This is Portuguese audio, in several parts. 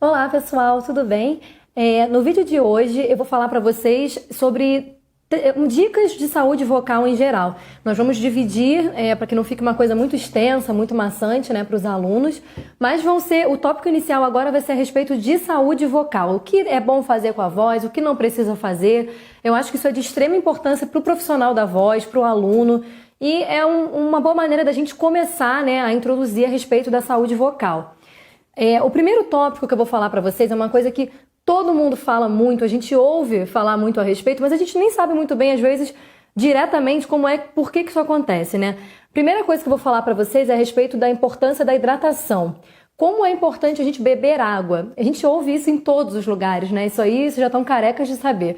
Olá pessoal, tudo bem? No vídeo de hoje eu vou falar para vocês sobre dicas de saúde vocal em geral. Nós vamos dividir, para que não fique uma coisa muito extensa, muito maçante, né, para os alunos, mas o tópico inicial agora vai ser a respeito de saúde vocal. O que é bom fazer com a voz, o que não precisa fazer. Eu acho que isso é de extrema importância para o profissional da voz, para o aluno, e é uma boa maneira da gente começar, né, a introduzir a respeito da saúde vocal. O primeiro tópico que eu vou falar para vocês é uma coisa que todo mundo fala muito, a gente ouve falar muito a respeito, mas a gente nem sabe muito bem, às vezes, diretamente por que isso acontece, né? Primeira coisa que eu vou falar para vocês é a respeito da importância da hidratação. Como é importante a gente beber água. A gente ouve isso em todos os lugares, né? Isso aí, vocês já estão carecas de saber.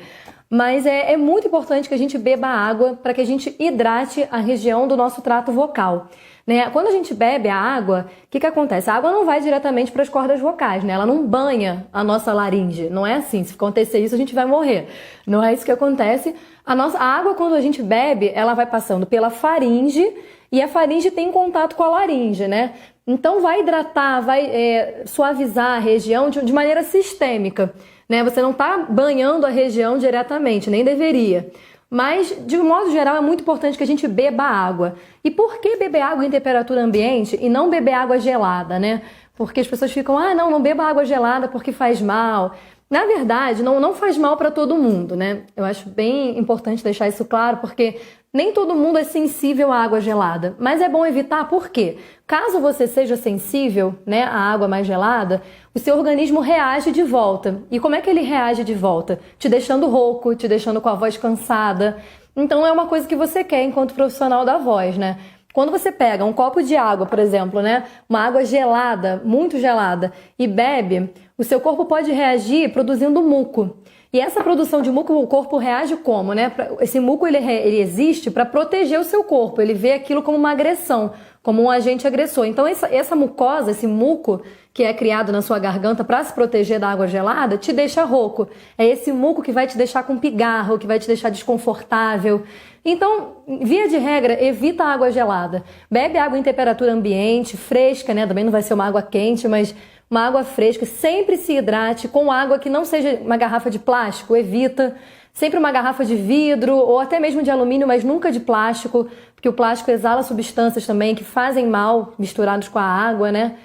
Mas é muito importante que a gente beba água para que a gente hidrate a região do nosso trato vocal. Né? Quando a gente bebe a água, o que acontece? A água não vai diretamente para as cordas vocais, né? Ela não banha a nossa laringe. Não é assim. Se acontecer isso, a gente vai morrer. Não é isso que acontece. A água, quando a gente bebe, ela vai passando pela faringe e a faringe tem contato com a laringe, né? Então vai hidratar, vai suavizar a região de maneira sistêmica, né? Você não está banhando a região diretamente, nem deveria. Mas, de um modo geral, é muito importante que a gente beba água. E por que beber água em temperatura ambiente e não beber água gelada, né? Porque as pessoas ficam, não beba água gelada porque faz mal. Na verdade, não faz mal para todo mundo, né? Eu acho bem importante deixar isso claro, porque nem todo mundo é sensível à água gelada. Mas é bom evitar, por quê? Caso você seja sensível, né, à água mais gelada, o seu organismo reage de volta. E como é que ele reage de volta? Te deixando rouco, te deixando com a voz cansada. Então é uma coisa que você quer enquanto profissional da voz, né? Quando você pega um copo de água, por exemplo, né, uma água gelada, muito gelada, e bebe, o seu corpo pode reagir produzindo muco. E essa produção de muco, o corpo reage como, né? Esse muco ele existe para proteger o seu corpo. Ele vê aquilo como uma agressão, como um agente agressor. Então essa mucosa, esse muco que é criado na sua garganta para se proteger da água gelada, te deixa rouco. É esse muco que vai te deixar com pigarro, que vai te deixar desconfortável. Então, via de regra, evita a água gelada. Bebe água em temperatura ambiente, fresca, né? Também não vai ser uma água quente, mas uma água fresca. Sempre se hidrate com água que não seja uma garrafa de plástico, evita. Sempre uma garrafa de vidro ou até mesmo de alumínio, mas nunca de plástico, porque o plástico exala substâncias também que fazem mal misturados com a água, né?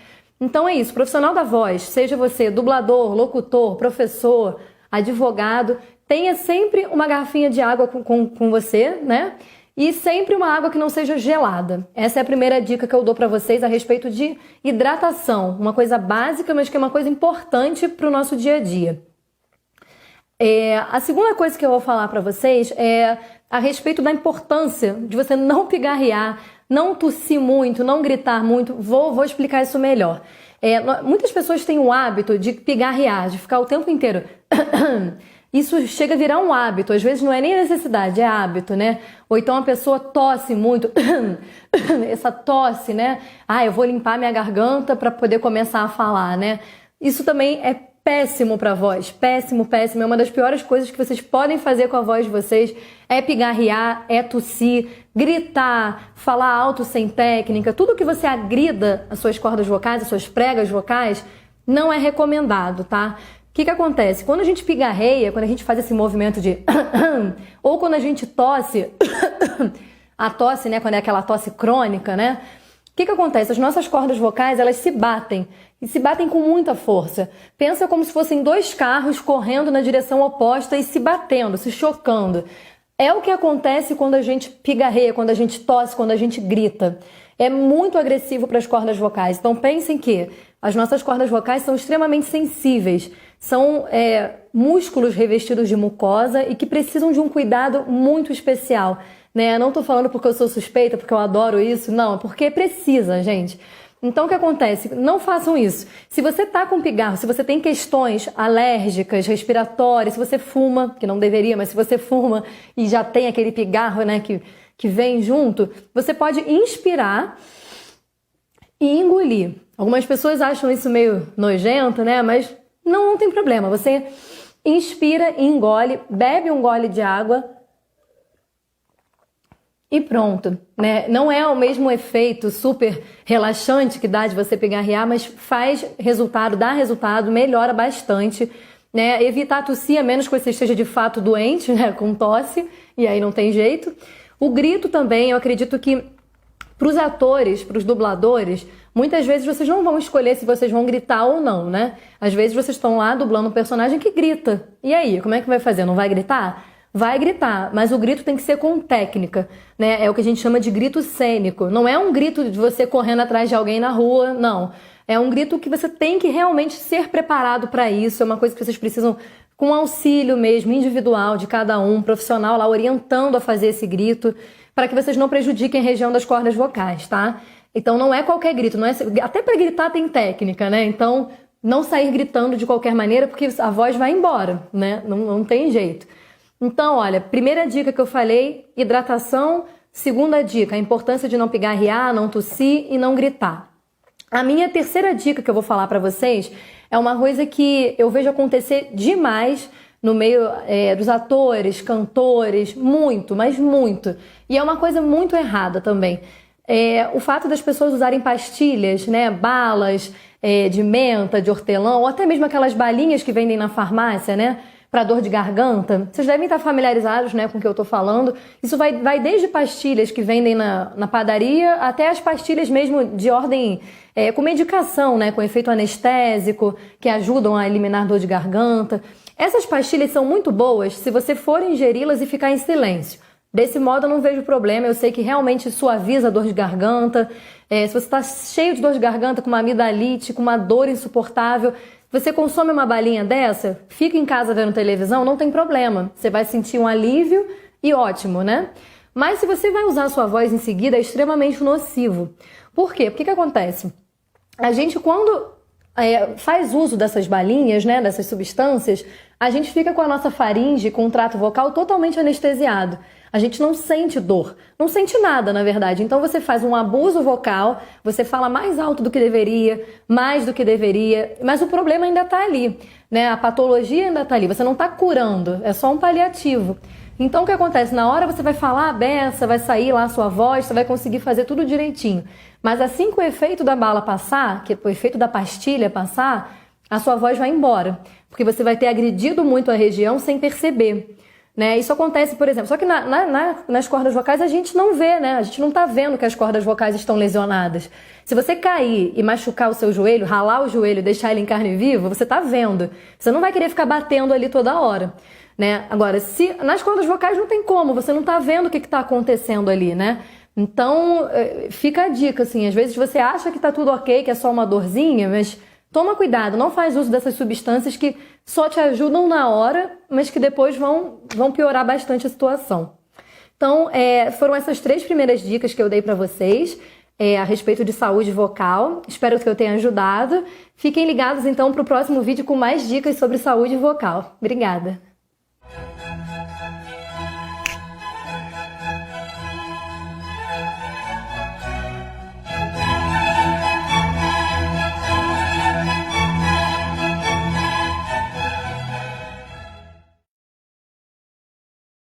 Então é isso, profissional da voz, seja você dublador, locutor, professor, advogado, tenha sempre uma garrafinha de água com você, né? E sempre uma água que não seja gelada. Essa é a primeira dica que eu dou para vocês a respeito de hidratação. Uma coisa básica, mas que é uma coisa importante para o nosso dia a dia. A segunda coisa que eu vou falar para vocês é a respeito da importância de você não pigarrear, não tossir muito, não gritar muito. Vou explicar isso melhor. Muitas pessoas têm o hábito de pigarrear, de ficar o tempo inteiro. Isso chega a virar um hábito, às vezes não é nem necessidade, é hábito, né? Ou então a pessoa tosse muito, essa tosse, né? Eu vou limpar minha garganta para poder começar a falar, né? Isso também é péssimo para a voz, péssimo, péssimo. É uma das piores coisas que vocês podem fazer com a voz de vocês, é pigarrear, é tossir, gritar, falar alto sem técnica. Tudo que você agrida as suas cordas vocais, as suas pregas vocais, não é recomendado, tá? O que acontece? Quando a gente pigarreia, quando a gente faz esse movimento de ou quando a gente tosse, a tosse, né, quando é aquela tosse crônica, né? O que acontece? As nossas cordas vocais, elas se batem, e se batem com muita força. Pensa como se fossem dois carros correndo na direção oposta e se batendo, se chocando. É o que acontece quando a gente pigarreia, quando a gente tosse, quando a gente grita. É muito agressivo para as cordas vocais. Então pensem que as nossas cordas vocais são extremamente sensíveis. São músculos revestidos de mucosa e que precisam de um cuidado muito especial. Né? Não tô falando porque eu sou suspeita, porque eu adoro isso. Não, é porque precisa, gente. Então o que acontece? Não façam isso. Se você tá com pigarro, se você tem questões alérgicas, respiratórias, se você fuma, que não deveria, mas se você fuma e já tem aquele pigarro, né, que vem junto, você pode inspirar e engolir. Algumas pessoas acham isso meio nojento, né? Mas não tem problema. Você inspira e engole, bebe um gole de água e pronto, né? Não é o mesmo efeito super relaxante que dá de você pigarrear, mas faz resultado, dá resultado, melhora bastante, né? Evitar tossir, a menos que você esteja de fato doente, né? Com tosse, e aí não tem jeito. O grito também, eu acredito que para os atores, para os dubladores, muitas vezes vocês não vão escolher se vocês vão gritar ou não, né? Às vezes vocês estão lá dublando um personagem que grita. E aí, como é que vai fazer? Não vai gritar? Vai gritar, mas o grito tem que ser com técnica, né? É o que a gente chama de grito cênico. Não é um grito de você correndo atrás de alguém na rua, não. É um grito que você tem que realmente ser preparado para isso. É uma coisa que vocês precisam, com auxílio mesmo, individual de cada um, profissional lá orientando a fazer esse grito, para que vocês não prejudiquem a região das cordas vocais, tá? Então não é qualquer grito, não é... até para gritar tem técnica, né? Então não sair gritando de qualquer maneira, porque a voz vai embora, né? Não tem jeito. Então, olha, primeira dica que eu falei, hidratação. Segunda dica, a importância de não pigarrear, não tossir e não gritar. A minha terceira dica que eu vou falar para vocês é uma coisa que eu vejo acontecer demais no meio dos atores, cantores, muito, mas muito. E é uma coisa muito errada também. O fato das pessoas usarem pastilhas, né, balas de menta, de hortelã, ou até mesmo aquelas balinhas que vendem na farmácia, né, para dor de garganta. Vocês devem estar familiarizados, né, com o que eu estou falando. Isso vai desde pastilhas que vendem na padaria até as pastilhas mesmo de ordem com medicação, né, com efeito anestésico, que ajudam a eliminar dor de garganta. Essas pastilhas são muito boas se você for ingeri-las e ficar em silêncio. Desse modo eu não vejo problema, eu sei que realmente suaviza a dor de garganta. Se você está cheio de dor de garganta, com uma amidalite, com uma dor insuportável, você consome uma balinha dessa, fica em casa vendo televisão, não tem problema. Você vai sentir um alívio e ótimo, né? Mas se você vai usar a sua voz em seguida, é extremamente nocivo. Por quê? Porque que acontece? A gente, quando faz uso dessas balinhas, né, dessas substâncias, a gente fica com a nossa faringe, com o trato vocal totalmente anestesiado. A gente não sente dor, não sente nada, na verdade. Então você faz um abuso vocal, você fala mais alto do que deveria, mais do que deveria, mas o problema ainda está ali, né? A patologia ainda está ali, você não está curando, é só um paliativo. Então o que acontece? Na hora você vai falar a beça, vai sair lá a sua voz, você vai conseguir fazer tudo direitinho. Mas assim que o efeito da bala passar, que o efeito da pastilha passar, a sua voz vai embora, porque você vai ter agredido muito a região sem perceber. Né? Isso acontece, por exemplo, só que nas cordas vocais a gente não vê, né? A gente não tá vendo que as cordas vocais estão lesionadas. Se você cair e machucar o seu joelho, ralar o joelho e deixar ele em carne viva, você tá vendo. Você não vai querer ficar batendo ali toda hora, né? Agora, se nas cordas vocais não tem como, você não tá vendo o que tá acontecendo ali, né? Então, fica a dica, assim, às vezes você acha que tá tudo ok, que é só uma dorzinha, mas toma cuidado, não faz uso dessas substâncias que só te ajudam na hora, mas que depois vão piorar bastante a situação. Então, foram essas 3 primeiras dicas que eu dei para vocês a respeito de saúde vocal. Espero que eu tenha ajudado. Fiquem ligados, então, para o próximo vídeo com mais dicas sobre saúde vocal. Obrigada!